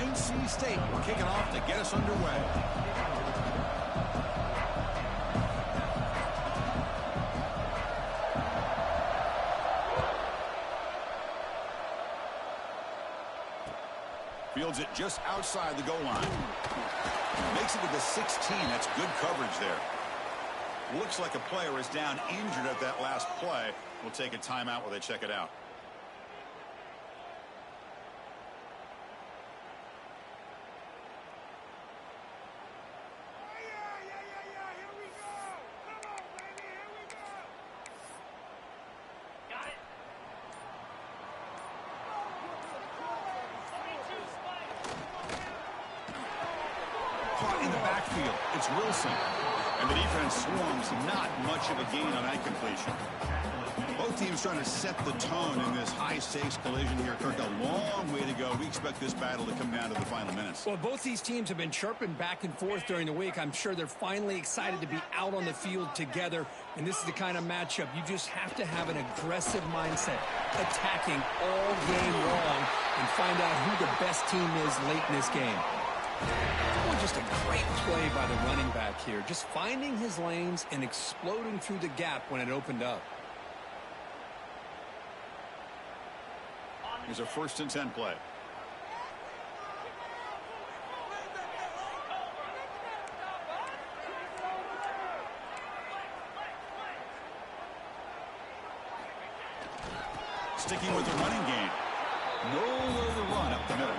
NC State will kick it off to get us underway. Fields it just outside the goal line. Makes it to the 16. That's good coverage there. Looks like a player is down injured at that last play. We'll take a timeout while they check it out. In the backfield, it's Wilson. And the defense swarms, not much of a gain on that completion. Both teams trying to set the tone in this high-stakes collision here. Kirk, a long way to go. We expect this battle to come down to the final minutes. Well, both these teams have been chirping back and forth during the week. I'm sure they're finally excited to be out on the field together. And this is the kind of matchup you just have to have an aggressive mindset, attacking all game long and find out who the best team is late in this game. Oh, just a great play by the running back here. Just finding his lanes and exploding through the gap when it opened up. Here's a 1st and 10 play. Sticking with the running game. Nowhere to run up the middle.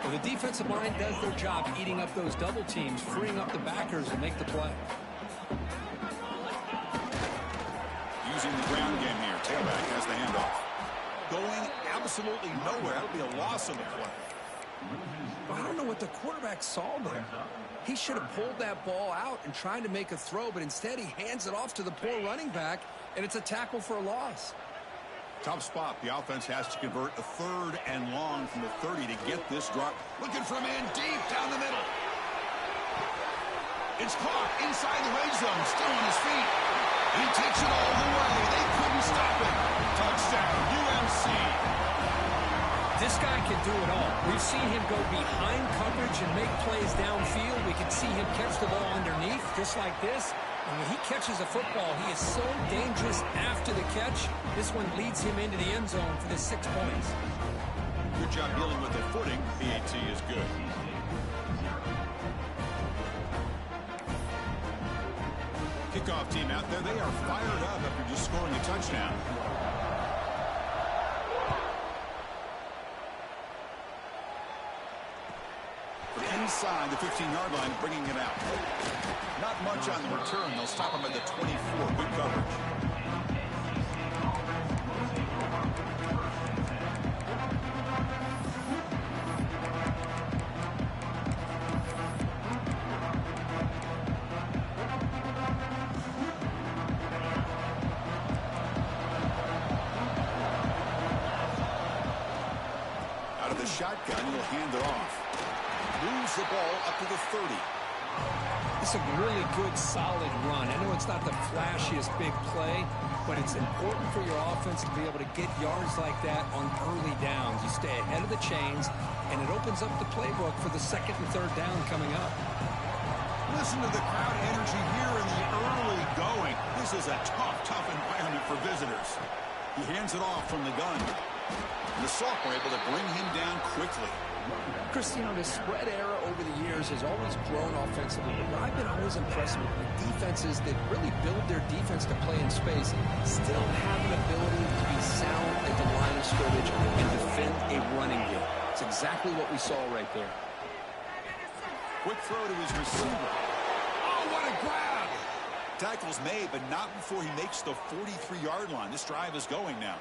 Well, the defensive line does their job eating up those double teams, freeing up the backers to make the play. Using the ground game here. Tailback has the handoff. Going absolutely nowhere. That'll be a loss on the play. Well, I don't know what the quarterback saw there. He should have pulled that ball out and tried to make a throw, but instead he hands it off to the poor running back, and it's a tackle for a loss. Tough spot. The offense has to convert a 3rd and long from the 30 to get this drop. Looking for a man deep down the middle. It's caught inside the red zone. Still on his feet. He takes it all the way. They couldn't stop him. Touchdown, UNC. This guy can do it all. We've seen him go behind coverage and make plays downfield. We can see him catch the ball underneath just like this. And when he catches a football, he is so dangerous after the catch. This one leads him into the end zone for the 6 points. Good job dealing with the footing. PAT is good. Kickoff team out there. They are fired up after just scoring a touchdown. From inside the 15-yard line, bringing it out. Not much on the return. They'll stop him at the 24. Good coverage. Out of the shotgun, he'll hand it off. Moves the ball up to the 30. It's a really good, solid run. I know it's not the flashiest big play, but it's important for your offense to be able to get yards like that on early downs. You stay ahead of the chains, and it opens up the playbook for the 2nd and 3rd down coming up. Listen to the crowd energy here in the early going. This is a tough environment for visitors. He hands it off from the gun. And the sophomore able to bring him down quickly. Chris, the spread era over the years has always grown offensively, but I've been always impressed with the defenses that really build their defense to play in space, still have an ability to be sound at the line of scrimmage and defend a running game. It's exactly what we saw right there. Quick throw to his receiver. Oh, what a grab! Tackle's made, but not before he makes the 43-yard line. This drive is going now.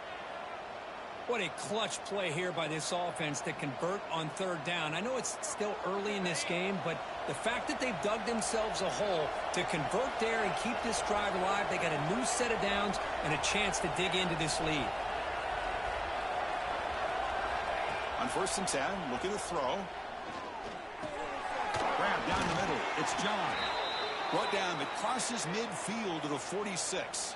What a clutch play here by this offense to convert on 3rd down. I know it's still early in this game, but the fact that they've dug themselves a hole to convert there and keep this drive alive, they got a new set of downs and a chance to dig into this lead. On 1st and 10, looking to throw. Grab down the middle. It's John. Brought down, but crosses midfield to the 46.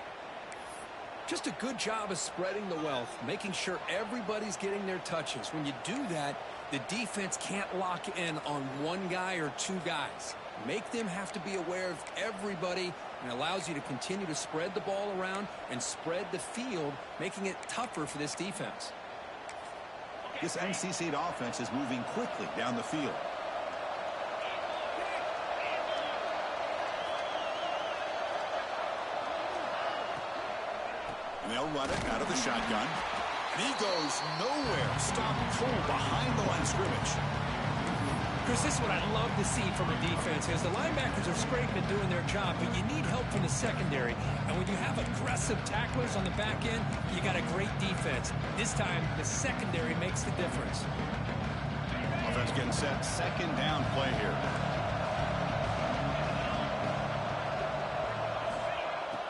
Just a good job of spreading the wealth, making sure everybody's getting their touches. When you do that, the defense can't lock in on one guy or two guys. Make them have to be aware of everybody, and allows you to continue to spread the ball around and spread the field, making it tougher for this defense. This NC State offense is moving quickly down the field. And they'll run it out of the shotgun. And he goes nowhere. Stopped cold behind the line of scrimmage. Chris, this is what I'd love to see from a defense, is the linebackers are scraping and doing their job, but you need help from the secondary. And when you have aggressive tacklers on the back end, you got a great defense. This time, the secondary makes the difference. Offense getting set. Second down play here.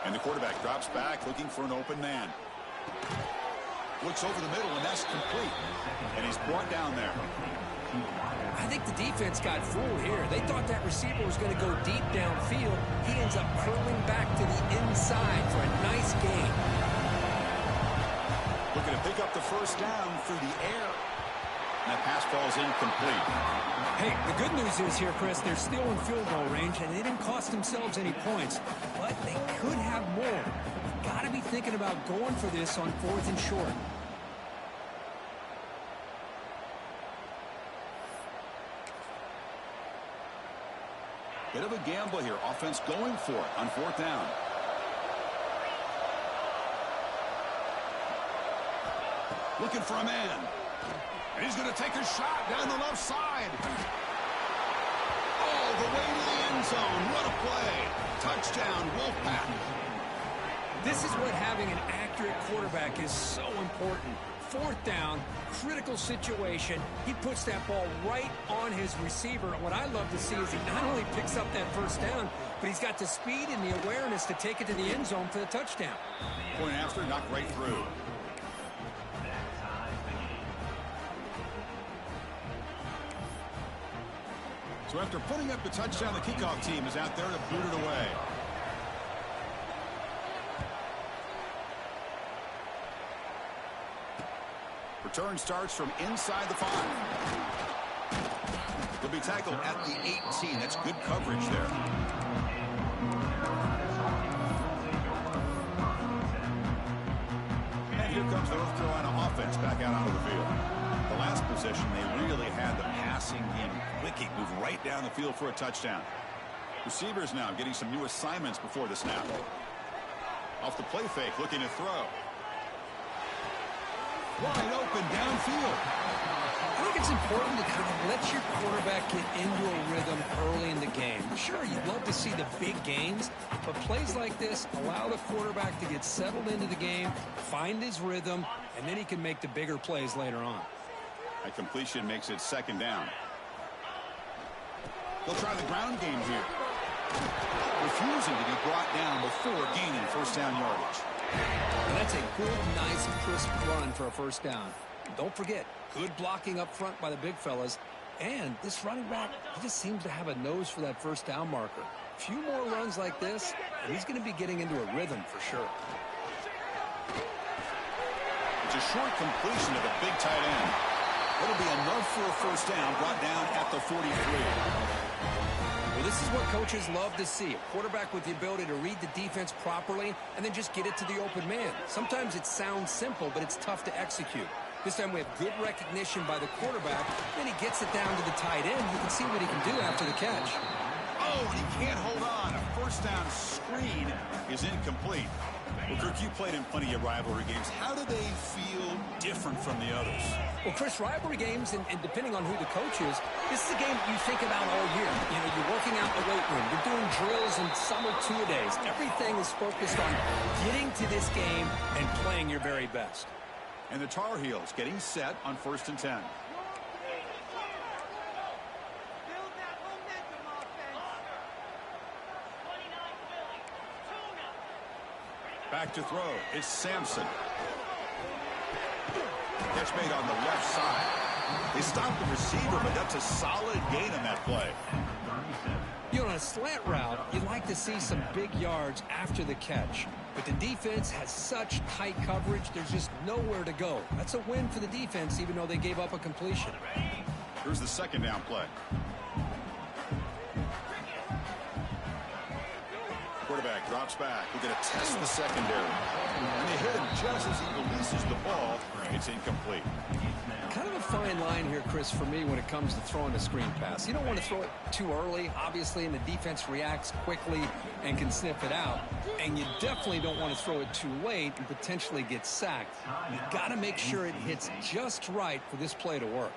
And the quarterback drops back, looking for an open man. Looks over the middle, and that's complete. And he's brought down there. I think the defense got fooled here. They thought that receiver was going to go deep downfield. He ends up curling back to the inside for a nice gain. Looking to pick up the first down through the air. And that pass ball's incomplete. Hey, the good news is here, Chris, they're still in field goal range, and they didn't cost themselves any points. But they could have more. Got to be thinking about going for this on 4th and short. Bit of a gamble here. Offense going for it on 4th down. Looking for a man. And he's going to take a shot down the left side. All the way to the end zone. What a play. Touchdown, Wolfpack. This is what having an accurate quarterback is so important. 4th down, critical situation. He puts that ball right on his receiver. And what I love to see is he not only picks up that first down, but he's got the speed and the awareness to take it to the end zone for the touchdown. Point after, knocked right through. So after putting up the touchdown, the kickoff team is out there to boot it away. Return starts from inside the 5. He'll be tackled at the 18. That's good coverage there. And here comes the North Carolina offense back out onto the field. The last possession, they really had the passing game clicking, move right down the field for a touchdown. Receivers now getting some new assignments before the snap. Off the play fake, looking to throw. Wide open downfield. I think it's important to kind of let your quarterback get into a rhythm early in the game. Sure, you'd love to see the big gains, but plays like this allow the quarterback to get settled into the game, find his rhythm, and then he can make the bigger plays later on. A completion makes it 2nd down. They'll try the ground game here. Refusing to be brought down before gaining 1st down yardage. And that's a good, nice, crisp run for a 1st down. Don't forget, good blocking up front by the big fellas. And this running back, he just seems to have a nose for that 1st down marker. A few more runs like this, and he's going to be getting into a rhythm for sure. It's a short completion to the big tight end. It'll be enough for a 1st down, brought down at the 43. Well, this is what coaches love to see. A quarterback with the ability to read the defense properly and then just get it to the open man. Sometimes it sounds simple, but it's tough to execute. This time we have good recognition by the quarterback. Then he gets it down to the tight end. You can see what he can do after the catch. Oh, and he can't hold on. A 1st down screen is incomplete. Well, Kirk, you played in plenty of rivalry games. How do they feel different from the others? Well, Chris, rivalry games, and depending on who the coach is, this is a game you think about all year. You know, you're working out in the weight room. You're doing drills and summer two-a-days. Everything is focused on getting to this game and playing your very best. And the Tar Heels getting set on 1st and 10. Back to throw. It's Sampson. Catch made on the left side. They stopped the receiver, but that's a solid gain on that play. You know, on a slant route, you'd like to see some big yards after the catch. But the defense has such tight coverage, there's just nowhere to go. That's a win for the defense, even though they gave up a completion. Here's the second down play. Quarterback drops back. We're going to test the secondary. And they hit him just as he releases the ball. It's incomplete. Kind of a fine line here, Chris, for me when it comes to throwing a screen pass. You don't want to throw it too early, obviously, and the defense reacts quickly and can sniff it out. And you definitely don't want to throw it too late and potentially get sacked. You got to make sure it hits just right for this play to work.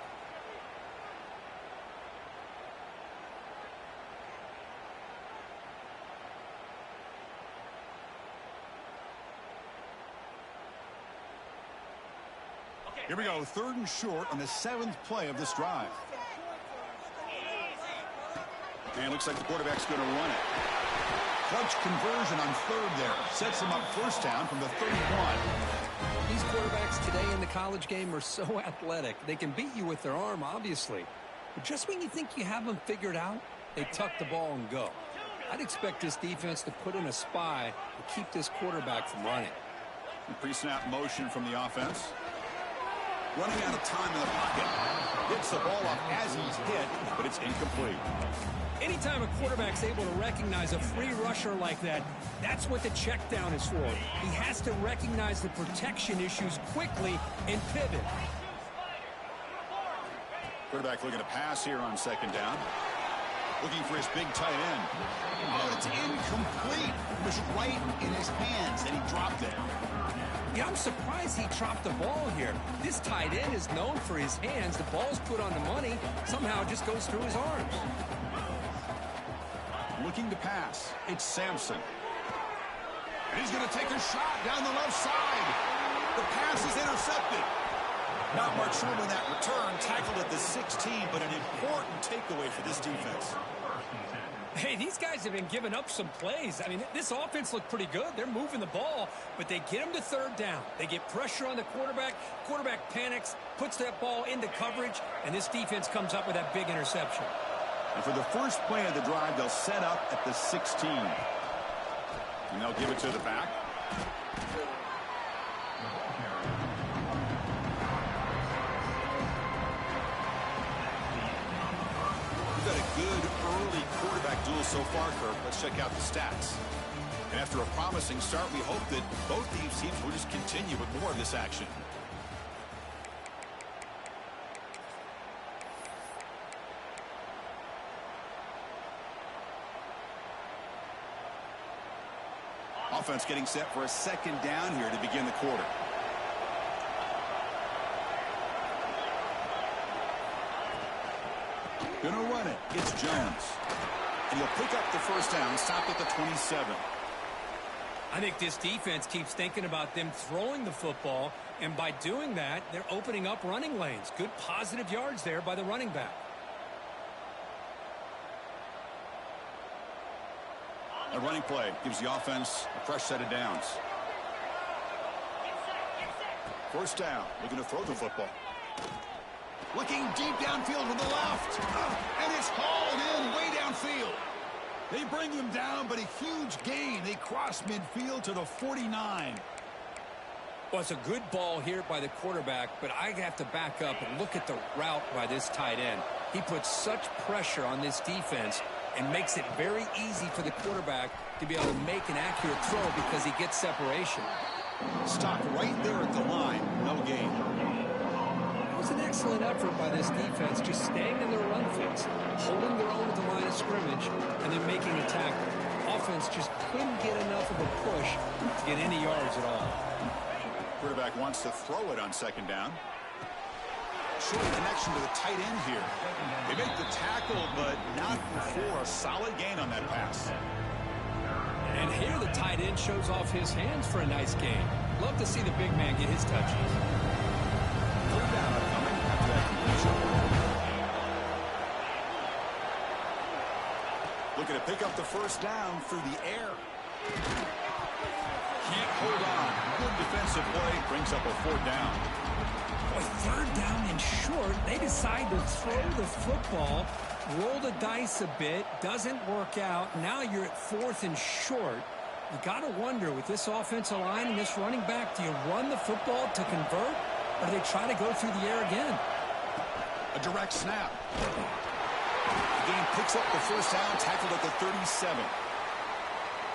Here we go, 3rd and short on the 7th play of this drive. And looks like the quarterback's going to run it. Clutch conversion on 3rd there. Sets him up 1st down from the 31. These quarterbacks today in the college game are so athletic. They can beat you with their arm, obviously. But just when you think you have them figured out, they tuck the ball and go. I'd expect this defense to put in a spy to keep this quarterback from running. Pre-snap motion from the offense. Running out of time in the pocket. Hits the ball up as he's hit, but it's incomplete. Anytime a quarterback's able to recognize a free rusher like that, that's what the check down is for. He has to recognize the protection issues quickly and pivot. Quarterback looking to pass here on 2nd down. Looking for his big tight end. Oh, it's incomplete. It was right in his hands, and he dropped it. Yeah, I'm surprised he dropped the ball here. This tight end is known for his hands. The ball's put on the money. Somehow it just goes through his arms. Looking to pass. It's Sampson. And he's going to take a shot down the left side. The pass is intercepted. Not much room in that return. Tackled at the 16, but an important takeaway for this defense. Hey, these guys have been giving up some plays. I mean, this offense looked pretty good. They're moving the ball, but they get him to 3rd down. They get pressure on the quarterback. Quarterback panics, puts that ball into coverage, and this defense comes up with that big interception. And for the first play of the drive, they'll set up at the 16. And they'll give it to the back. We've got a good early quarterback duel so far, Kirk. Let's check out the stats. And after a promising start, we hope that both these teams will just continue with more of this action. Offense getting set for a 2nd down here to begin the quarter. Gonna run it. It's Jones. And he'll pick up the 1st down, stopped at the 27. I think this defense keeps thinking about them throwing the football, and by doing that, they're opening up running lanes. Good positive yards there by the running back. A running play gives the offense a fresh set of downs. 1st down, looking to throw the football. Looking deep downfield with the left. And it's hauled in way downfield. They bring him down, but a huge gain. They cross midfield to the 49. Well, it's a good ball here by the quarterback, but I have to back up and look at the route by this tight end. He puts such pressure on this defense and makes it very easy for the quarterback to be able to make an accurate throw because he gets separation. Stopped right there at the line. No gain. It was an excellent effort by this defense, just staying in their run fix, holding their own at the line of scrimmage, and then making a tackle. Offense just couldn't get enough of a push to get any yards at all. Quarterback wants to throw it on 2nd down. Short connection to the tight end here. They make the tackle, but not before a solid gain on that pass. And here the tight end shows off his hands for a nice gain. Love to see the big man get his touches. 3rd down upcoming after that completion. Looking to pick up the 1st down through the air. Can't hold on. Good defensive play. Brings up a 4th down. with third down and short, they decide to throw the football, roll the dice a bit, doesn't work out. Now you're at fourth and short. You got to wonder, with this offensive line and this running back, do you run the football to convert, or do they try to go through the air again? A direct snap. The game picks up the first down, tackled at the 37.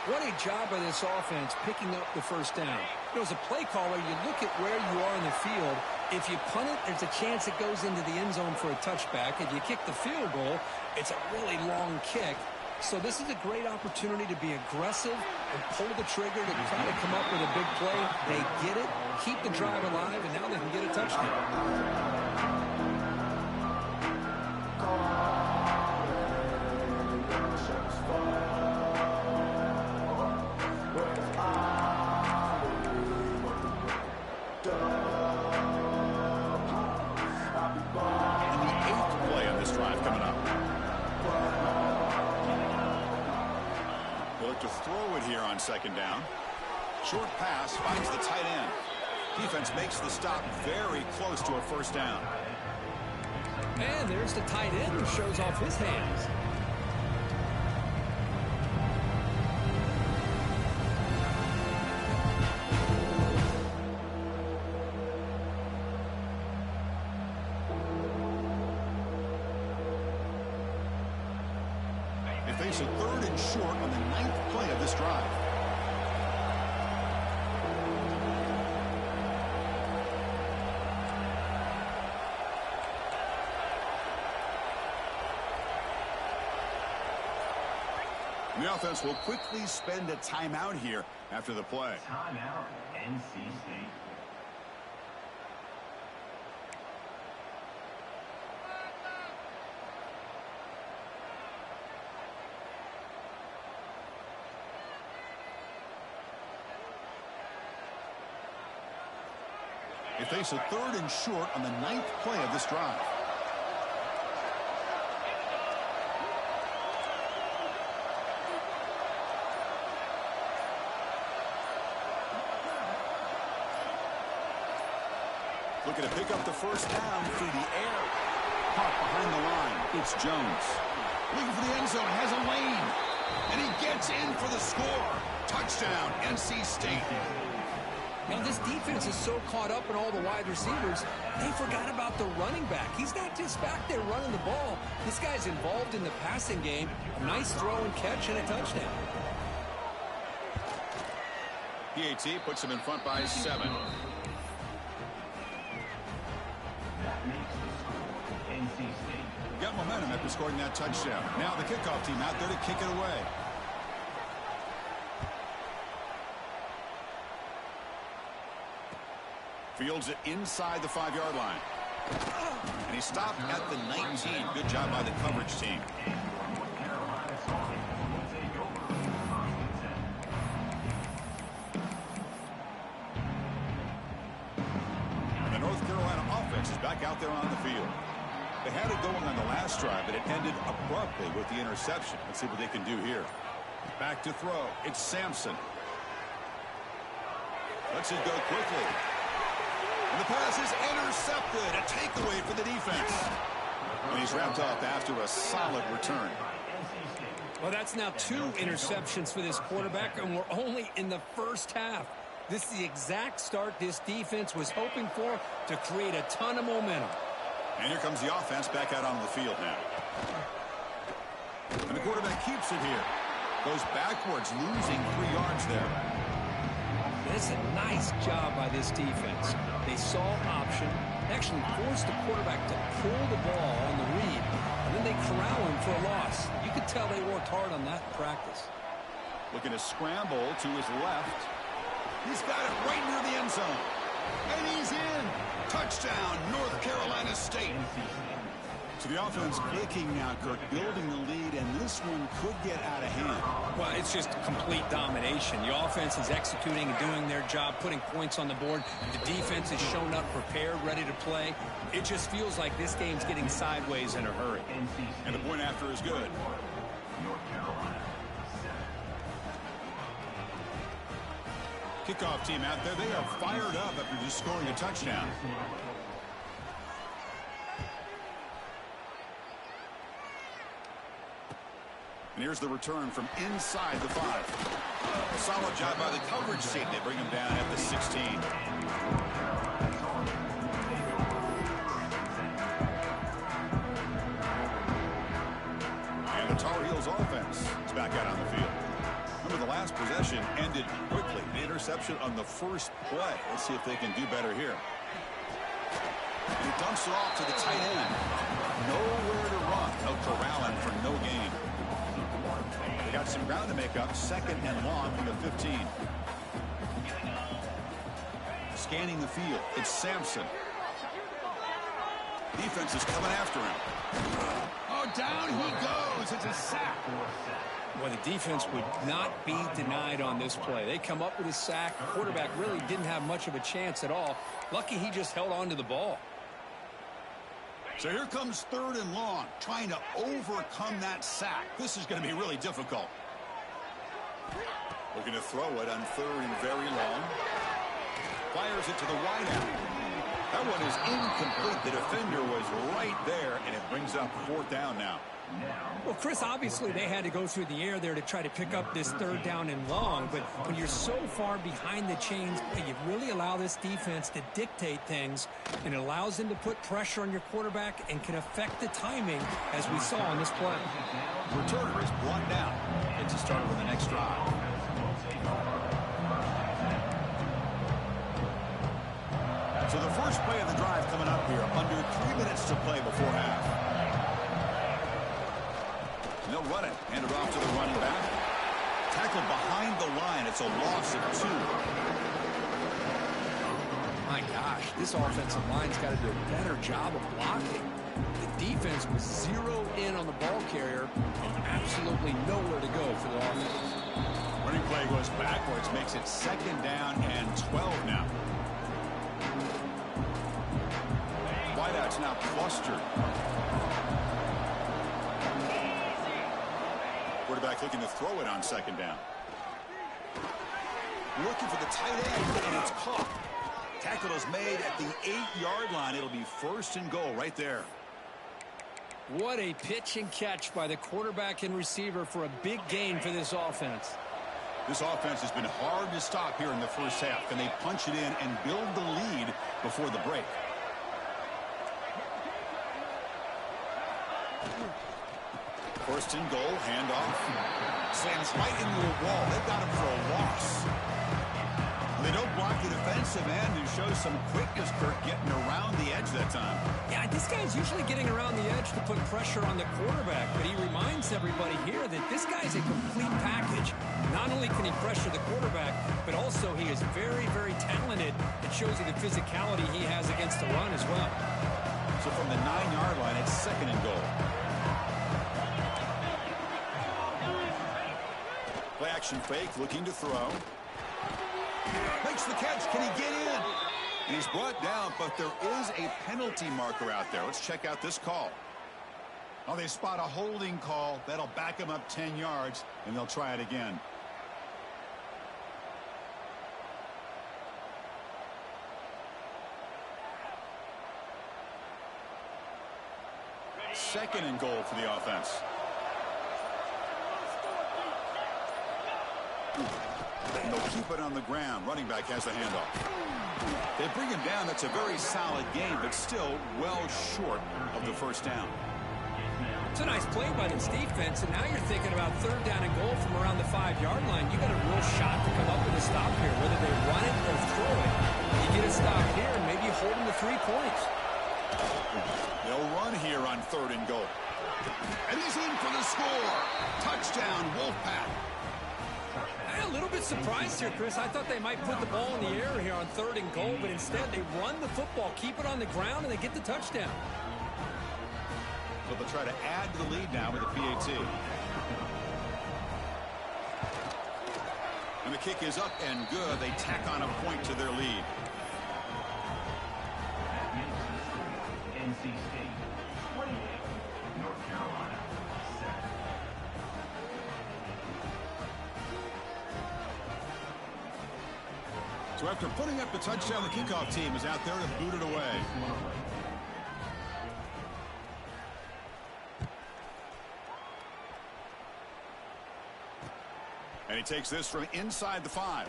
What a job by this offense picking up the first down. You know, as a play caller, you look at where you are in the field. If you punt it, there's a chance it goes into the end zone for a touchback. If you kick the field goal, it's a really long kick. So this is a great opportunity to be aggressive and pull the trigger to try to come up with a big play. They get it, keep the drive alive, and now they can get a touchdown. To throw it here on second down. Short pass finds the tight end. Defense makes the stop very close to a first down. And there's the tight end who shows off his hands. They face a third and short on the 9th play of this drive. The offense will quickly spend a timeout here after the play. Timeout, NC State. They face a third and short on the 9th play of this drive. Looking to pick up the first down through the air. Caught behind the line. It's Jones. Looking for the end zone. Has a lane. And he gets in for the score. Touchdown, NC State. Now, this defense is so caught up in all the wide receivers, they forgot about the running back. He's not just back there running the ball. This guy's involved in the passing game. Nice throw and catch and a touchdown. PAT puts him in front by 7. That makes the score NC State. Got momentum after scoring that touchdown. Now the kickoff team out there to kick it away. Fields it inside the 5-yard line. And he stopped at the 19. Good job by the coverage team. And the North Carolina offense is back out there on the field. They had it going on the last drive, but it ended abruptly with the interception. Let's see what they can do here. Back to throw. It's Sampson. Let's it go quickly. And the pass is intercepted. A takeaway for the defense. And he's wrapped up after a solid return. Well, that's now 2 interceptions for this quarterback, and we're only in the first half. This is the exact start this defense was hoping for to create a ton of momentum. And here comes the offense back out on the field now. And the quarterback keeps it here. Goes backwards, losing 3 yards there. That's a nice job by this defense. They saw option, actually forced the quarterback to pull the ball on the read, and then they corral him for a loss. You could tell they worked hard on that in practice. Looking to scramble to his left. He's got it right near the end zone. And he's in. Touchdown, North Carolina State. So the offense clicking now, Kirk, building the lead, and this one could get out of hand. Well, it's just complete domination. The offense is executing and doing their job, putting points on the board. The defense is shown up, prepared, ready to play. It just feels like this game's getting sideways in a hurry. And the point after is good. Kickoff team out there, they are fired up after just scoring a touchdown. And here's the return from inside the 5. A solid job by the coverage team. They bring him down at the 16. And the Tar Heels offense is back out on the field. Remember, the last possession ended quickly. The interception on the first play. Let's see if they can do better here. And he dumps it off to the tight end. Nowhere to run. They'll corral him for no gain. They got some ground to make up. 2nd and long from the 15. Scanning the field. It's Sampson. Defense is coming after him. Oh, down he goes. It's a sack. Well, the defense would not be denied on this play. They come up with a sack. The quarterback really didn't have much of a chance at all. Lucky he just held on to the ball. So here comes 3rd and long, trying to overcome that sack. This is going to be really difficult. Looking to throw it on 3rd and very long. Fires it to the wideout. That one is incomplete. The defender was right there, and it brings up 4th down now. Well, Chris, obviously they had to go through the air there to try to pick up this 3rd down and long, but when you're so far behind the chains, you really allow this defense to dictate things, and it allows them to put pressure on your quarterback and can affect the timing, as we saw on this play. Returner is brought down. It's a start with the next drive. So the first play of the drive coming up here, under 3 minutes to play before half. They'll run it. Hand it off to the running back. Tackled behind the line. It's a loss of 2. My gosh, this offensive line's got to do a better job of blocking. The defense was 0 in on the ball carrier and absolutely nowhere to go for the offense. Running play goes backwards, makes it 2nd down and 12 now. Wideout's now clustered. Quarterback looking to throw it on 2nd down. Looking for the tight end, and it's caught. Tackle is made at the 8-yard line. It'll be 1st and goal right there. What a pitch and catch by the quarterback and receiver for a big gain for this offense. This offense has been hard to stop here in the first half. Can they punch it in and build the lead before the break? First and goal, handoff. Slams right into a wall. They've got him for a loss. They don't block the defensive end and show some quickness, Kirk, getting around the edge that time. Yeah, this guy's usually getting around the edge to put pressure on the quarterback, but he reminds everybody here that this guy's a complete package. Not only can he pressure the quarterback, but also he is very, very talented. It shows you the physicality he has against the run as well. So from the 9-yard line, it's 2nd and goal. Play action fake, looking to throw. Makes the catch. Can he get in? And he's brought down, but there is a penalty marker out there. Let's check out this call. Oh, they spot a holding call. That'll back him up 10 yards, and they'll try it again. Second and goal for the offense. And they'll keep it on the ground. Running back has the handoff. They bring him down. That's a very solid game, but still well short of the first down. It's a nice play by this defense, and now you're thinking about 3rd down and goal from around the 5-yard line. You got a real shot to come up with a stop here, whether they run it or throw it. You get a stop here and maybe hold them to 3 points. They'll run here on 3rd and goal. And he's in for the score. Touchdown, Wolfpack. I'm a little bit surprised here, Chris. I thought they might put the ball in the air here on 3rd and goal, but instead they run the football, keep it on the ground, and they get the touchdown. So they'll try to add to the lead now with a PAT. And the kick is up and good. They tack on a point to their lead. NC State 28, North Carolina 7. So after putting up the touchdown, the kickoff team is out there to boot it away. And he takes this from inside the 5.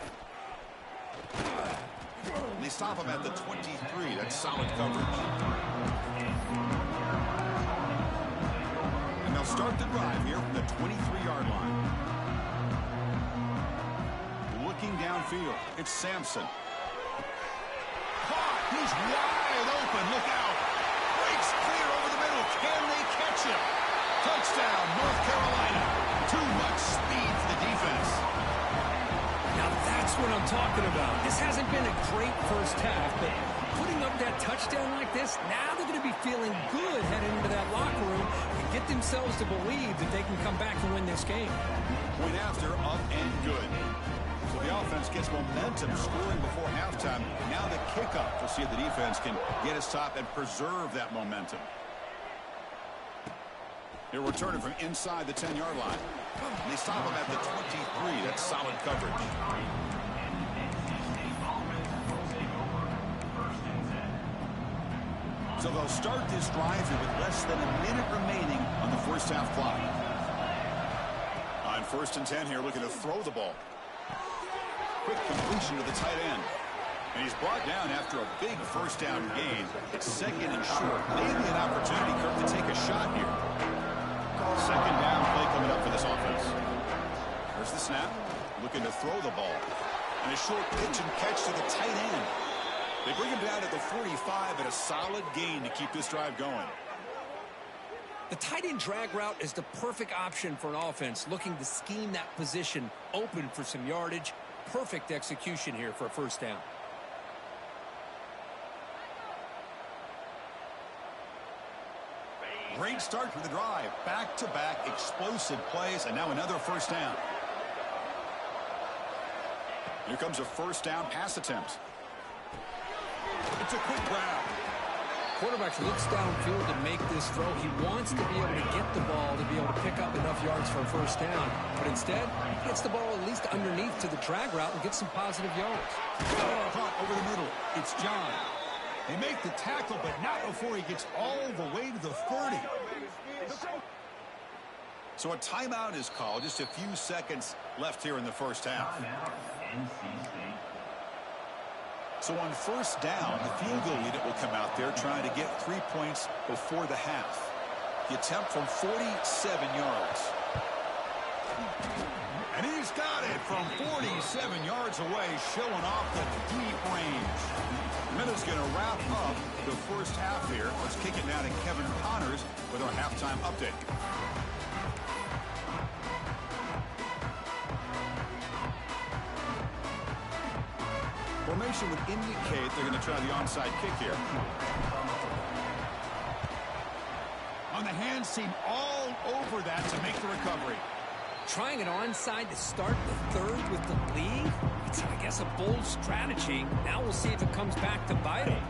They stop him at the 23. That's solid coverage. And they'll start the drive here from the 23-yard line. Looking downfield, it's Sampson. Caught! He's wide open. Look out! Breaks clear over the middle. Can they catch him? Touchdown, North Carolina. Too much speed for the defense. Now that's what I'm talking about. This hasn't been a great first half, but putting up that touchdown like this, now they're going to be feeling good heading into that locker room and get themselves to believe that they can come back and win this game. Point after, up and good. So the offense gets momentum scoring before halftime. Now the kickoff. We'll see if the defense can get a stop and preserve that momentum. They're returning from inside the 10-yard line. They stop him at the 23. That's solid coverage. So they'll start this drive here with less than a minute remaining on the first half clock. On 1st and 10 here, looking to throw the ball. Quick completion to the tight end. And he's brought down after a big first down gain. It's 2nd and short. Maybe an opportunity, Kirk, to take a shot here. 2nd down play coming up for this offense. There's the snap. Looking to throw the ball. And a short pitch and catch to the tight end. They bring him down at the 45 and a solid gain to keep this drive going. The tight end drag route is the perfect option for an offense looking to scheme that position open for some yardage. Perfect execution here for a first down. Great start to the drive. Back-to-back explosive plays, and now another first down. Here comes a first down pass attempt. It's a quick grab. Quarterback looks downfield to make this throw. He wants to be able to get the ball to be able to pick up enough yards for a first down. But instead, he gets the ball at least underneath to the drag route and gets some positive yards. Caught over the middle. It's John. They make the tackle, but not before he gets all the way to the 30. So a timeout is called. Just a few seconds left here in the first half. So on first down, the field goal unit will come out there trying to get 3 points before the half. The attempt from 47 yards. And he's got it from 47 yards away, showing off the deep range. Minutes going to wrap up the first half here. Let's kick it now to Kevin Connors with our halftime update. Formation would indicate they're going to try the onside kick here. On the hands seam all over that to make the recovery. Trying an onside to start the third with the lead? It's, I guess, a bold strategy. Now we'll see if it comes back to bite him.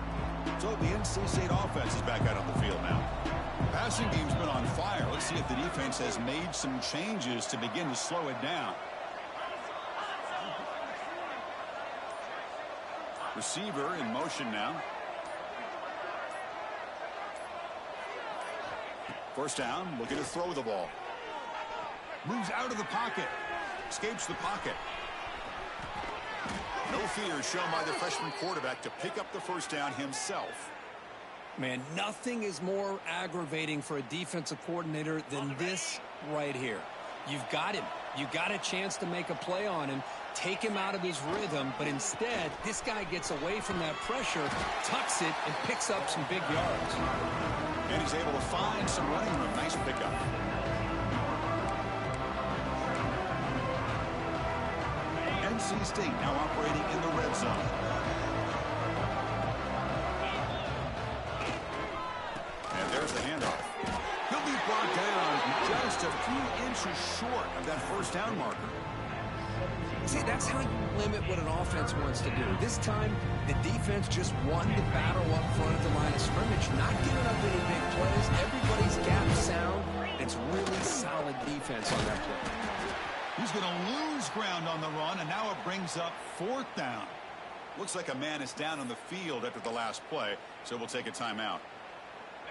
So the NC State offense is back out on the field now. Passing game's been on fire. Let's see if the defense has made some changes to begin to slow it down. Receiver in motion now. First down, looking to throw the ball. Moves out of the pocket. Escapes the pocket. No fear shown by the freshman quarterback to pick up the first down himself. Man, nothing is more aggravating for a defensive coordinator than this right here. You've got him. You got a chance to make a play on him, take him out of his rhythm, but instead, this guy gets away from that pressure, tucks it, and picks up some big yards. And he's able to find some running room. Nice pickup. NC State now operating in the red zone. And there's the handoff. He'll be brought down just a few inches short of that first down marker. See, that's how you limit what an offense wants to do. This time, the defense just won the battle up front of the line of scrimmage, not giving up any big plays. Everybody's gap sound. It's really solid defense on that play. He's going to lose ground on the run, and now it brings up fourth down. Looks like a man is down on the field after the last play, so we'll take a timeout.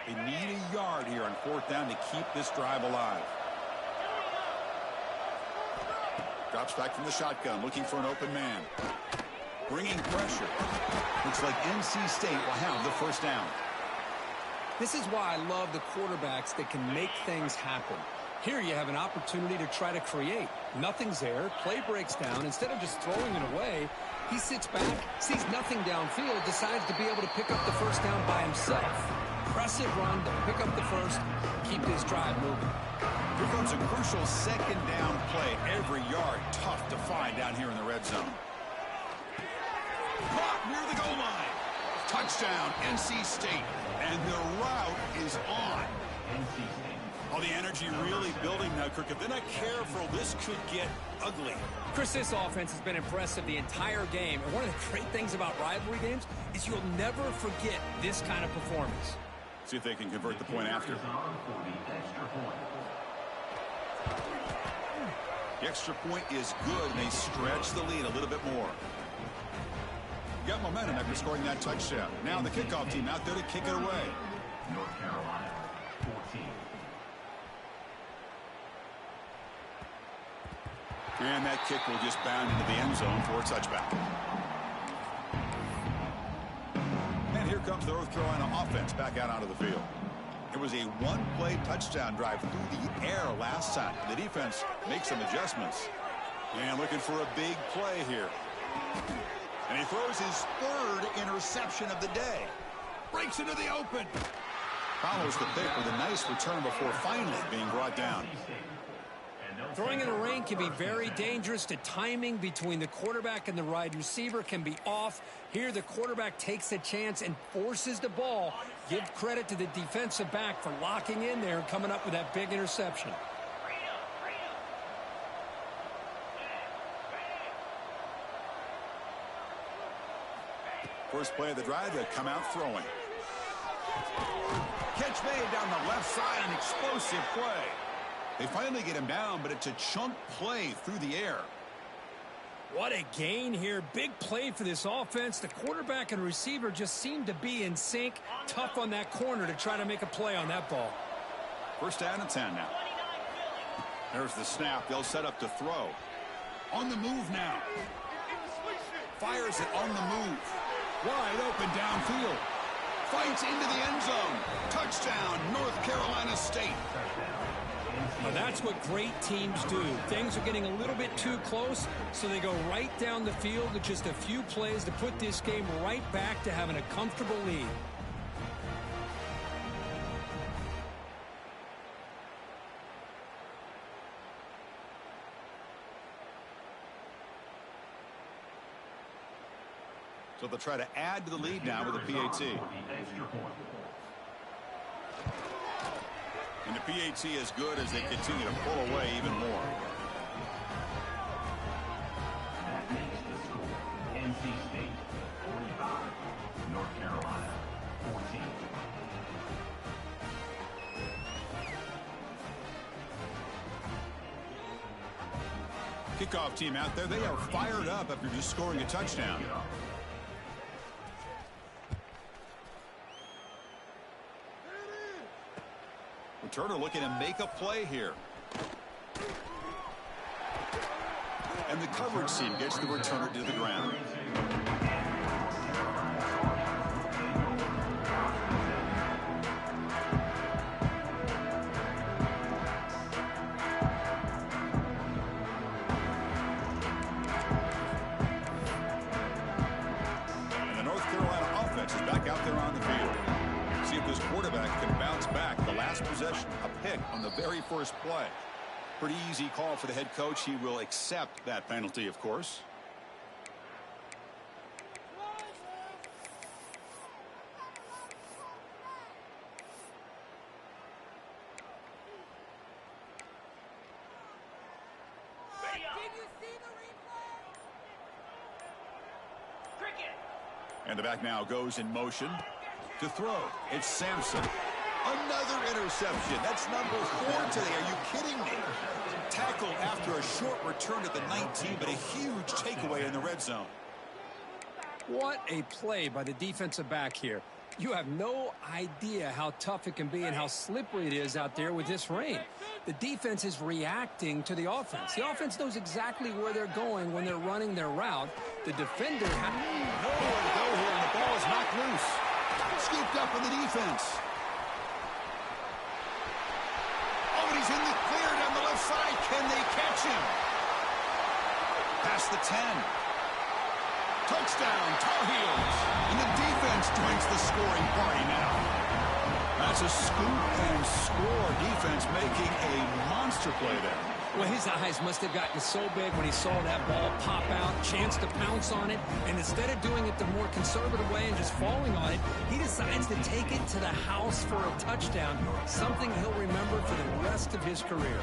They need a yard here on fourth down to keep this drive alive. Drops back from the shotgun, looking for an open man. Bringing pressure. Looks like NC State will have the first down. This is why I love the quarterbacks that can make things happen. Here you have an opportunity to try to create. Nothing's there. Play breaks down. Instead of just throwing it away, he sits back, sees nothing downfield, decides to be able to pick up the first down by himself. Impressive run to pick up the first, keep this drive moving. Here comes a crucial second down play. Every yard tough to find down here in the red zone. Caught near the goal line. Touchdown, NC State. And the route is on. NC State. Oh, the energy really building now, Kirk. If they're not careful, this could get ugly. Chris, this offense has been impressive the entire game. And one of the great things about rivalry games is you'll never forget this kind of performance. See if they can convert the point after. The extra point is good, and they stretch the lead a little bit more. Got momentum after scoring that touchdown. Now the kickoff team out there to kick it away. North Carolina, 14. And that kick will just bound into the end zone for a touchback. And here comes the North Carolina offense back out onto the field. It was a one-play touchdown drive through the air last time. The defense makes some adjustments. And looking for a big play here. And he throws his third interception of the day. Breaks into the open. Follows the pick with a nice return before finally being brought down. Throwing in the rain can be very dangerous. The timing between the quarterback and the wide receiver can be off. Here the quarterback takes a chance and forces the ball. Give credit to the defensive back for locking in there and coming up with that big interception. First play of the drive, they come out throwing. Catch made down the left side, an explosive play. They finally get him down, but it's a chunk play through the air. What a gain here. Big play for this offense. The quarterback and receiver just seem to be in sync. Tough on that corner to try to make a play on that ball. First down and 10 now. There's the snap. They'll set up to throw. On the move now. Fires it on the move. Wide open downfield. Fights into the end zone. Touchdown, North Carolina State. Well, that's what great teams do. Things are getting a little bit too close, so they go right down the field with just a few plays to put this game right back to having a comfortable lead. So they'll try to add to the lead now with a PAT. And the PAT is good as they continue to pull away even more. That makes the score NC State 45, North Carolina 14. Kickoff team out there, they are fired up after just scoring a touchdown. Returner looking to make a play here. And the coverage team gets the returner to the ground. And the North Carolina offense is back out there on the field. See if this quarterback can bounce back. The last possession, a pick on the very first play. Pretty easy call for the head coach. He will accept that penalty, of course. And the back now goes in motion to throw. It's Sampson. Another interception. That's number 4 today. Are you kidding me? Tackle after a short return at the 19, but a huge takeaway in the red zone. What a play by the defensive back here. You have no idea how tough it can be and how slippery it is out there with this rain. The defense is reacting to the offense. The offense knows exactly where they're going when they're running their route. The defender has nowhere to go here, and the ball is knocked loose. Scooped up in the defense. Oh, and he's in the clear down the left side. Can they catch him? Past the 10. Touchdown, Tar Heels. And the defense joins the scoring party now. That's a scoop and score defense making a monster play there. Well, his eyes must have gotten so big when he saw that ball pop out, chance to pounce on it, and instead of doing it the more conservative way and just falling on it, he decides to take it to the house for a touchdown, something he'll remember for the rest of his career.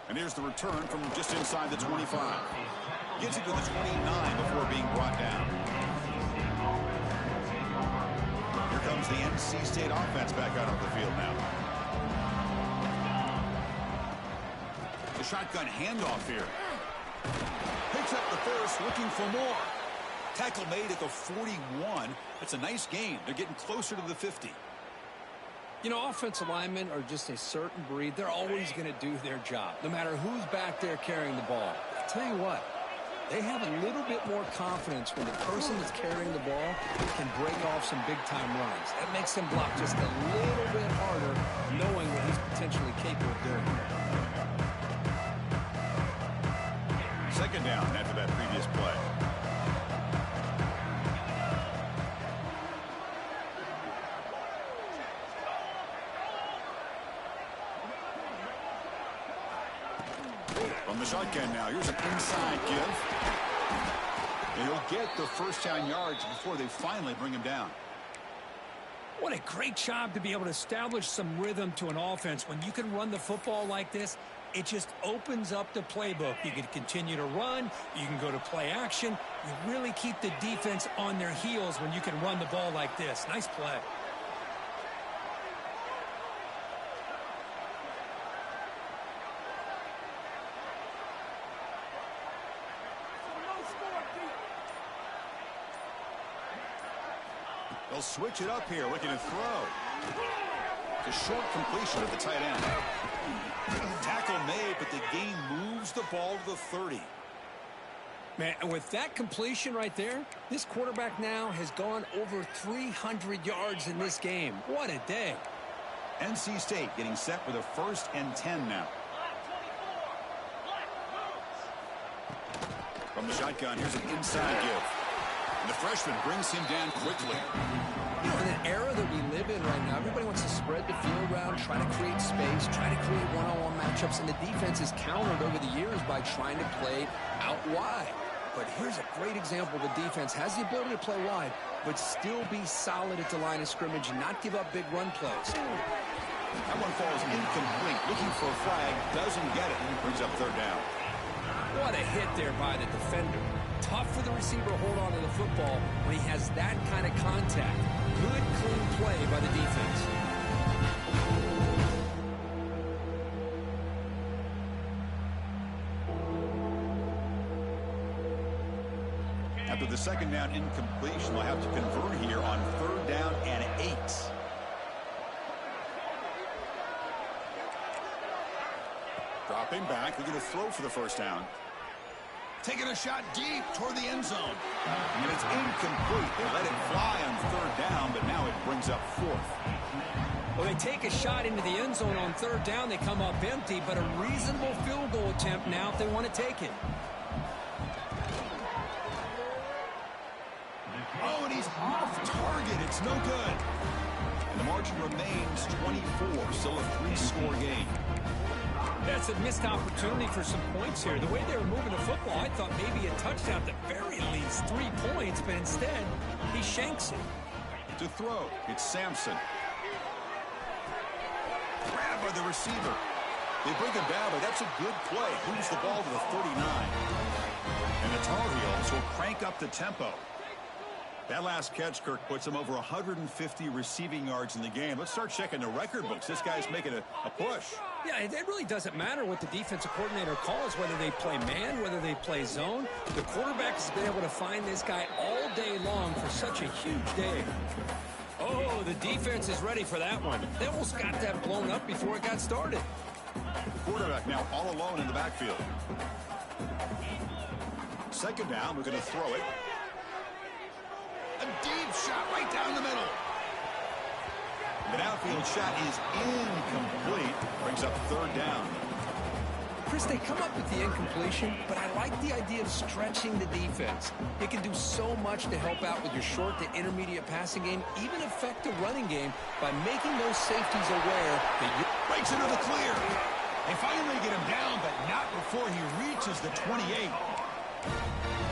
And here's the return from just inside the 25. Gets it to the 29 before being brought down. Here comes the NC State offense back out on the field now. The shotgun handoff here. Picks up the first, looking for more. Tackle made at the 41. That's a nice gain. They're getting closer to the 50. You know, offensive linemen are just a certain breed. They're always going to do their job, no matter who's back there carrying the ball. I'll tell you what, they have a little bit more confidence when the person that's carrying the ball can break off some big-time runs. That makes them block just a little bit harder, knowing what he's potentially capable of doing. Second down after that previous play. From the shotgun now, here's an inside give. And he'll get the first down yards before they finally bring him down. What a great job to be able to establish some rhythm to an offense. When you can run the football like this, it just opens up the playbook. You can continue to run. You can go to play action. You really keep the defense on their heels when you can run the ball like this. Nice play. They'll switch it up here, looking to throw. It's a short completion at the tight end. Tackle made, but the gain moves the ball to the 30. Man, and with that completion right there, this quarterback now has gone over 300 yards in this game. What a day. NC State getting set for the 1st and 10 now. From the shotgun, here's an inside give. And the freshman brings him down quickly. You know, in an era that we live in right now, everybody wants to spread the field around, try to create space, try to create one-on-one matchups, and the defense is countered over the years by trying to play out wide. But here's a great example. The defense has the ability to play wide, but still be solid at the line of scrimmage and not give up big run plays. That one falls incomplete. Looking for a flag, doesn't get it, and brings up 3rd down. What a hit there by the defender. Tough for the receiver to hold on to the football when he has that kind of contact. Good, clean play by the defense. After the 2nd down incompletion, they'll have to convert here on 3rd down and 8. Dropping back, looking to throw for the 1st down. Taking a shot deep toward the end zone. And it's incomplete. They let it fly on 3rd down, but now it brings up 4th. Well, they take a shot into the end zone on 3rd down. They come up empty, but a reasonable field goal attempt now if they want to take it. Oh, and he's off target. It's no good. And the margin remains 24. Still a 3-score game. That's a missed opportunity for some points here. The way they were moving the football, I thought maybe a touchdown at the very least, 3 points, but instead, he shanks it. To throw, it's Sampson. Grabbed by the receiver. They bring him down, but that's a good play. Moves the ball to the 39. And the Tar Heels will crank up the tempo. That last catch, Kirk, puts him over 150 receiving yards in the game. Let's start checking the record books. This guy's making a push. Yeah, it really doesn't matter what the defensive coordinator calls, whether they play man, whether they play zone. The quarterback has been able to find this guy all day long for such a huge day. Oh, the defense is ready for that one. They almost got that blown up before it got started. The quarterback now all alone in the backfield. Second down, we're going to throw it. A deep shot right down the middle. The downfield shot is incomplete. Brings up third down. Chris, they come up with the incompletion, but I like the idea of stretching the defense. It can do so much to help out with your short to intermediate passing game, even affect the running game by making those safeties aware that you... Breaks into the clear. They finally get him down, but not before he reaches the 28.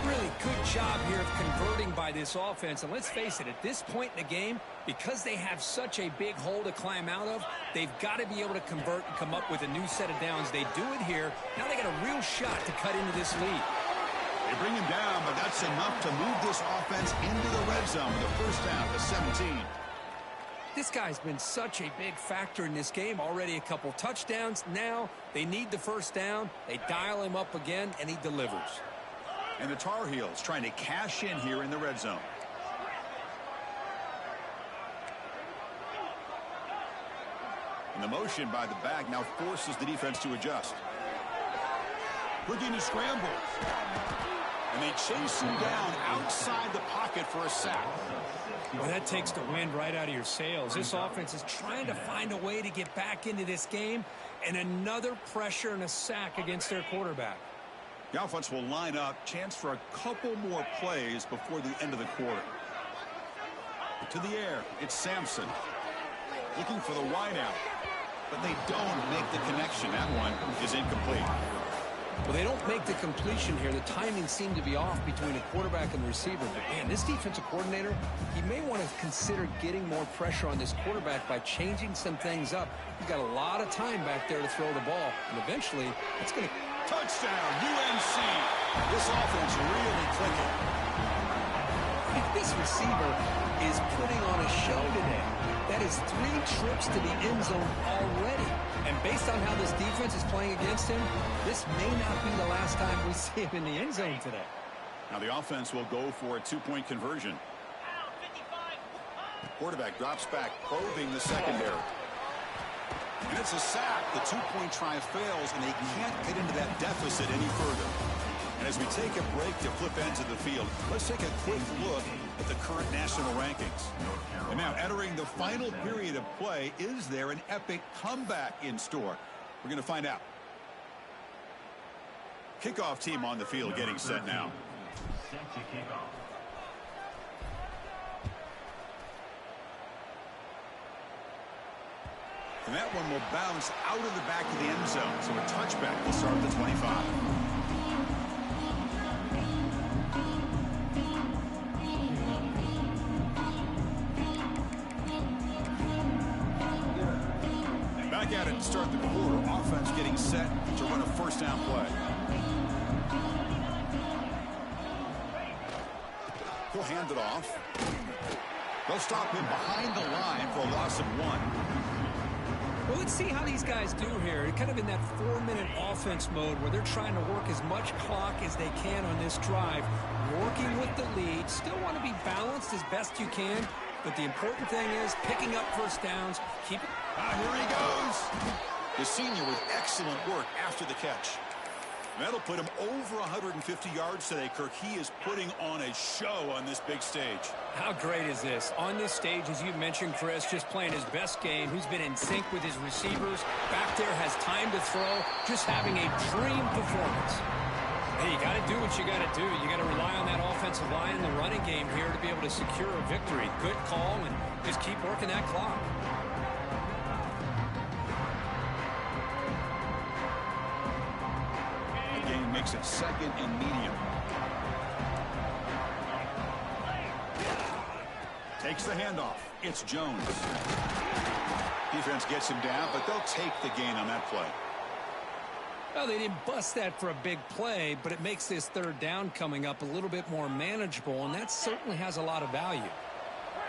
Really good job here of converting by this offense. And let's face it, at this point in the game, because they have such a big hole to climb out of, they've got to be able to convert and come up with a new set of downs. They do it here. Now they got a real shot to cut into this lead. They bring him down, but that's enough to move this offense into the red zone with a first down to 17. This guy's been such a big factor in this game. Already a couple touchdowns. Now they need the first down. They dial him up again, and he delivers. And the Tar Heels trying to cash in here in the red zone. And the motion by the back now forces the defense to adjust. Virginia scrambles. And they chase him down outside the pocket for a sack. Well, that takes the wind right out of your sails. This offense is trying to find a way to get back into this game, and another pressure and a sack against their quarterback. The offense will line up. Chance for a couple more plays before the end of the quarter. To the air, it's Sampson. Looking for the wideout. But they don't make the connection. That one is incomplete. Well, they don't make the completion here. The timing seemed to be off between the quarterback and the receiver. But, man, this defensive coordinator, he may want to consider getting more pressure on this quarterback by changing some things up. He's got a lot of time back there to throw the ball. And eventually, it's going to... Touchdown, UNC. This offense really clicking. This receiver is putting on a show today. That is 3 trips to the end zone already. And based on how this defense is playing against him, this may not be the last time we see him in the end zone today. Now the offense will go for a 2-point conversion. Quarterback drops back, probing the secondary. And it's a sack. The 2-point try fails, and they can't get into that deficit any further. And as we take a break to flip ends of the field, let's take a quick look at the current national rankings. And now entering the final period of play, is there an epic comeback in store? We're going to find out. Kickoff team on the field getting set now. Set to kick off. And that one will bounce out of the back of the end zone. So a touchback will start at the 25. Back at it to start the quarter. Offense getting set to run a first down play. He'll hand it off. They'll stop him behind the line for a loss of 1. Well, let's see how these guys do here. Kind of in that 4-minute offense mode where they're trying to work as much clock as they can on this drive. Working with the lead. Still want to be balanced as best you can. But the important thing is picking up first downs. Keep it. Here he goes. The senior with excellent work after the catch. That'll put him over 150 yards today, Kirk. He is putting on a show on this big stage. How great is this? On this stage, as you mentioned, Chris, just playing his best game. He's been in sync with his receivers. Back there, has time to throw. Just having a dream performance. Hey, you got to do what you got to do. You got to rely on that offensive line and the running game here to be able to secure a victory. Good call, and just keep working that clock. Makes it second and medium. Takes the handoff. It's Jones. Defense gets him down, but they'll take the gain on that play. Well, they didn't bust that for a big play, but it makes this third down coming up a little bit more manageable, and that certainly has a lot of value.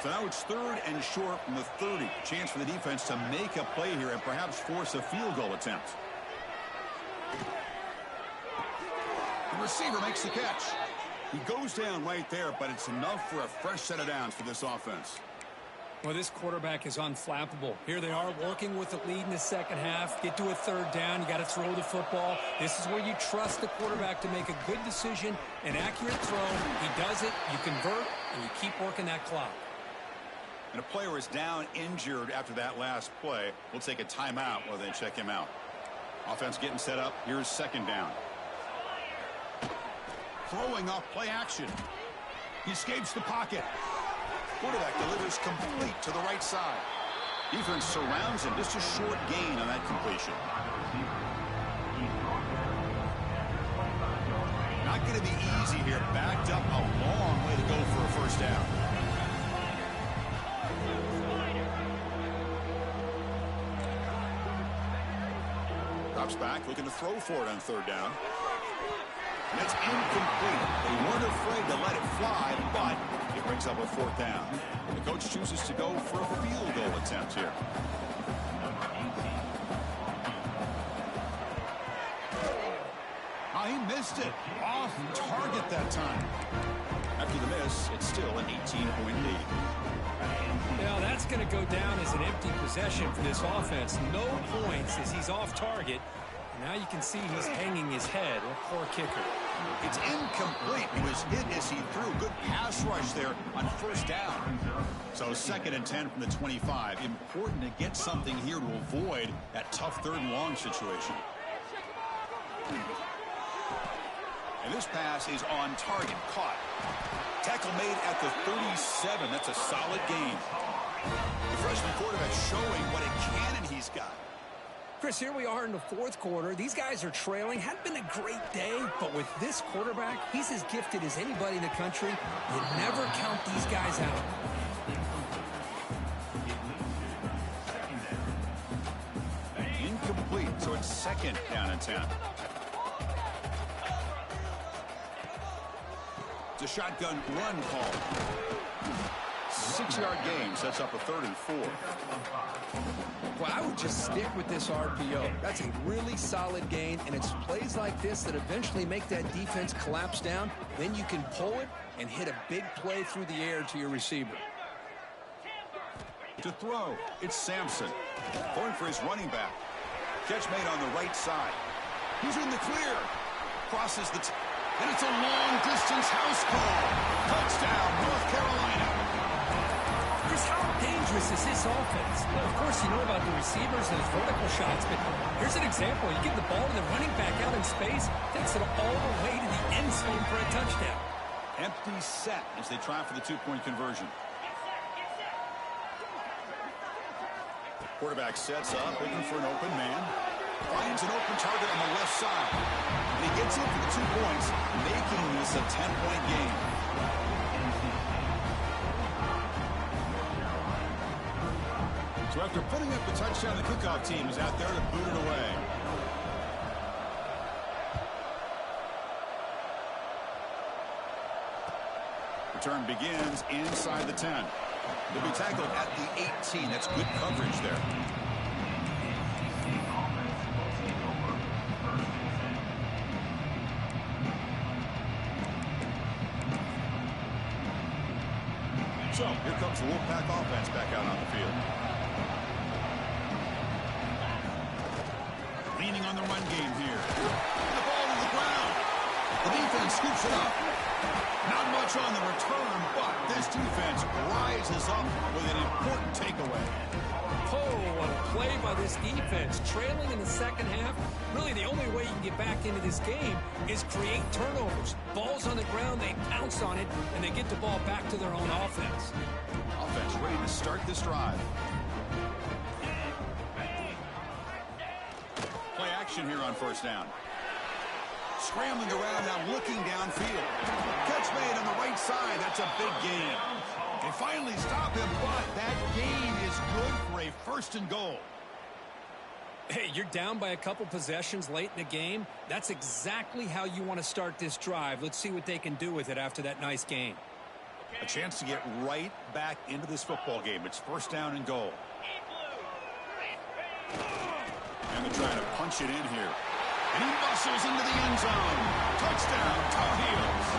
So now it's 3rd and short from the 30. Chance for the defense to make a play here and perhaps force a field goal attempt. The receiver makes the catch. He goes down right there, but it's enough for a fresh set of downs for this offense. Well, this quarterback is unflappable. Here they are working with the lead in the second half. Get to a third down. You got to throw the football. This is where you trust the quarterback to make a good decision, an accurate throw. He does it, you convert, and you keep working that clock. And a player is down injured after that last play. We'll take a timeout while they check him out. Offense getting set up. Here's 2nd down. Throwing off play action. He escapes the pocket. Quarterback delivers complete to the right side. Defense surrounds him. Just a short gain on that completion. Not going to be easy here. Backed up a long way to go for a first down. Drops back, looking to throw for it on 3rd down. And it's incomplete. They weren't afraid to let it fly, but it brings up a 4th down. The coach chooses to go for a field goal attempt here. Oh, he missed it. Off target that time. After the miss, it's still an 18-point lead. Now that's going to go down as an empty possession for this offense. No points as he's off target. Now you can see he's hanging his head. A poor kicker. It's incomplete. He was hit as he threw. Good pass rush there on 1st down. So 2nd and 10 from the 25. Important to get something here to avoid that tough 3rd and long situation. And this pass is on target. Caught. Tackle made at the 37. That's a solid gain. The freshman quarterback showing what a cannon he's got. Chris, here we are in the 4th quarter. These guys are trailing. Hadn't been a great day, but with this quarterback, he's as gifted as anybody in the country. You never count these guys out. Incomplete, so it's 2nd down and 10. It's a shotgun run call. 6-yard gain sets up a 3rd and 4. Well, I would just stick with this RPO. That's a really solid gain, and it's plays like this that eventually make that defense collapse down. Then you can pull it and hit a big play through the air to your receiver. To throw, it's Sampson. Throwing for his running back. Catch made on the right side. He's in the clear. Crosses the and it's a long-distance house call. Touchdown, North Carolina. Chris, how dangerous is this offense? Well, of course, you know about the receivers and his vertical shots, but here's an example. You give the ball to the running back out in space, takes it all the way to the end zone for a touchdown. Empty set as they try for the 2-point conversion. Quarterback sets up, looking for an open man. Finds an open target on the left side. And he gets in for the 2 points, making this a 10-point game. So after putting up the touchdown, the kickoff team is out there to boot it away. Return begins inside the 10. They'll be tackled at the 18. That's good coverage there. So here comes the Wolfpack offense back out on the field. Leaning on the run game here. The ball to the ground. The defense scoops it up. Not much on the return, but this defense rises up with an important takeaway. Oh, what a play by this defense. Trailing in the second half, really the only way you can get back into this game is create turnovers. Ball's on the ground, they pounce on it, and they get the ball back to their own offense. Offense ready to start this drive. Play action here on 1st down. Scrambling around now, looking downfield. Catch made on the right side. That's a big gain. They finally stop him, but that gain is good for a 1st and goal. Hey, you're down by a couple possessions late in the game. That's exactly how you want to start this drive. Let's see what they can do with it after that nice game. A chance to get right back into this football game. It's first down and goal. And they're trying to punch it in here. And he muscles into the end zone. Touchdown, Tar Heels.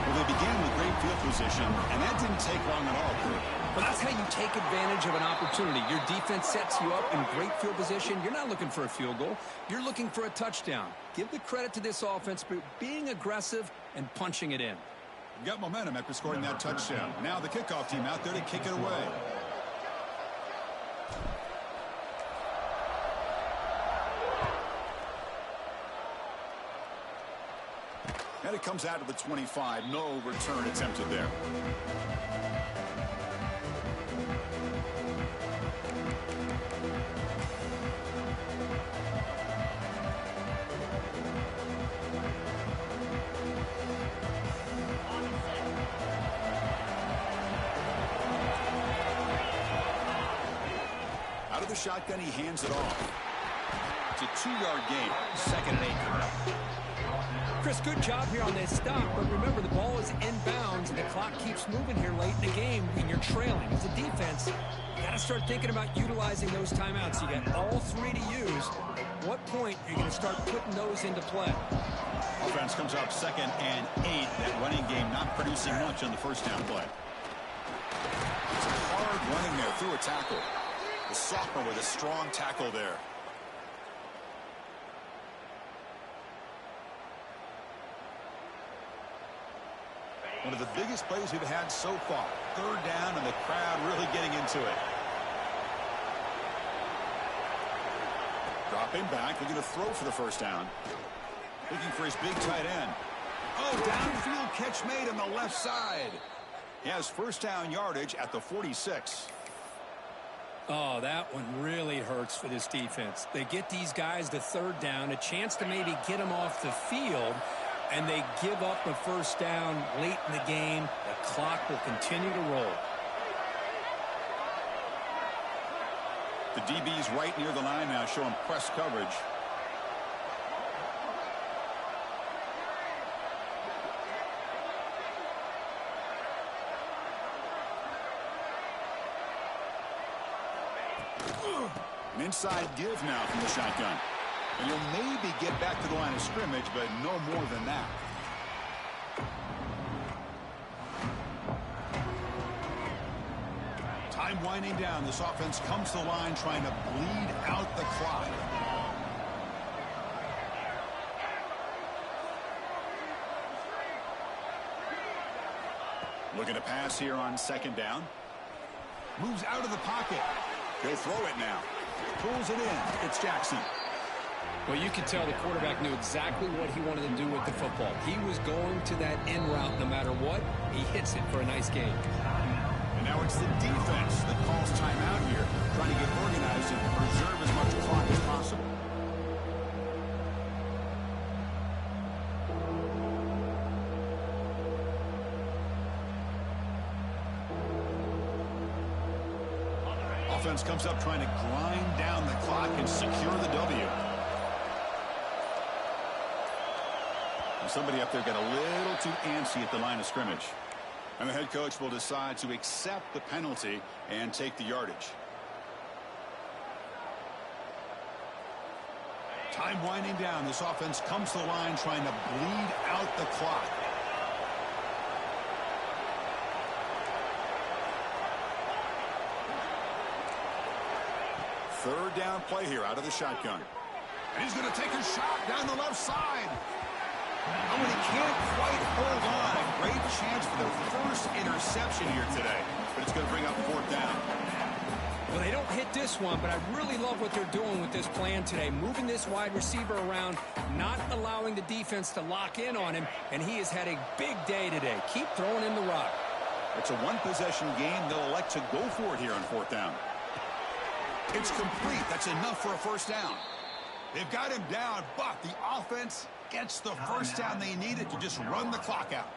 Well, they began with great field position, and that didn't take long at all, Kurt. Well, that's how you take advantage of an opportunity. Your defense sets you up in great field position. You're not looking for a field goal. You're looking for a touchdown. Give the credit to this offense for being aggressive and punching it in. Got momentum after scoring that touchdown. Now the kickoff team out there to kick it away. And it comes out to the 25. No return attempted there. Out of the shotgun, he hands it off. It's a 2-yard gain. Second and 8. Chris, good job here on this stop, but remember the ball is inbounds and the clock keeps moving here late in the game when you're trailing. As a defense, you got to start thinking about utilizing those timeouts. You got all 3 to use. At what point are you going to start putting those into play? Offense comes up 2nd and 8. That running game not producing much on the first down play. It's hard running there through a tackle. The sophomore with a strong tackle there. One of the biggest plays we've had so far. 3rd down and the crowd really getting into it. Dropping back, looking to throw for the first down. Looking for his big tight end. Oh, downfield catch made on the left side. He has first down yardage at the 46. Oh, that one really hurts for this defense. They get these guys to 3rd down, a chance to maybe get them off the field, and they give up the first down late in the game. The clock will continue to roll. The DB's right near the line now, showing press coverage. An inside give now from the shotgun. And you'll maybe get back to the line of scrimmage, but no more than that. Time winding down. This offense comes to the line trying to bleed out the clock. Looking to pass here on 2nd down. Moves out of the pocket. He'll throw it now. Pulls it in. It's Jackson. Well, you could tell the quarterback knew exactly what he wanted to do with the football. He was going to that end route no matter what. He hits it for a nice game. And now it's the defense that calls timeout here, trying to get organized and preserve as much clock as possible. Offense comes up trying to grind down the clock and secure the W. Somebody up there got a little too antsy at the line of scrimmage. And the head coach will decide to accept the penalty and take the yardage. Time winding down. This offense comes to the line trying to bleed out the clock. Third down play here out of the shotgun. And he's going to take a shot down the left side. Oh, and he can't quite hold on. A great chance for the first interception here today. But it's going to bring up 4th down. Well, they don't hit this one, but I really love what they're doing with this plan today. Moving this wide receiver around, not allowing the defense to lock in on him, and he has had a big day today. Keep throwing him the rock. It's a one-possession game. They'll elect to go for it here on 4th down. It's complete. That's enough for a first down. They've got him down, but the offense gets the first down they needed to just run the clock out.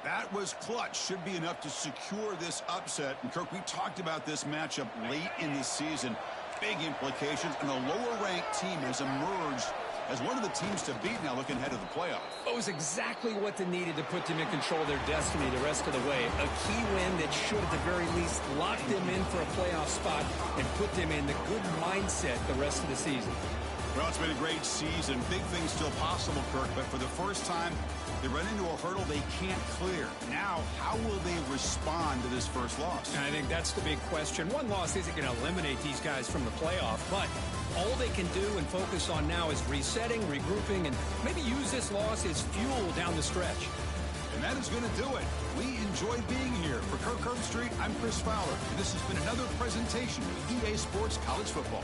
That was clutch. Should be enough to secure this upset. And, Kirk, we talked about this matchup late in the season. big implications, and the lower-ranked team has emerged as one of the teams to beat now looking ahead of the playoffs. It was exactly what they needed to put them in control of their destiny the rest of the way. A key win that should at the very least lock them in for a playoff spot and put them in the good mindset the rest of the season. Well, it's been a great season. Big things still possible, Kirk, but for the first time, they run into a hurdle they can't clear. Now, how will they respond to this first loss? And I think that's the big question. One loss isn't going to eliminate these guys from the playoff, but all they can do and focus on now is resetting, regrouping, and maybe use this loss as fuel down the stretch. And that is going to do it. We enjoyed being here. For Kirk Herbstreit, I'm Chris Fowler, and this has been another presentation of EA Sports College Football.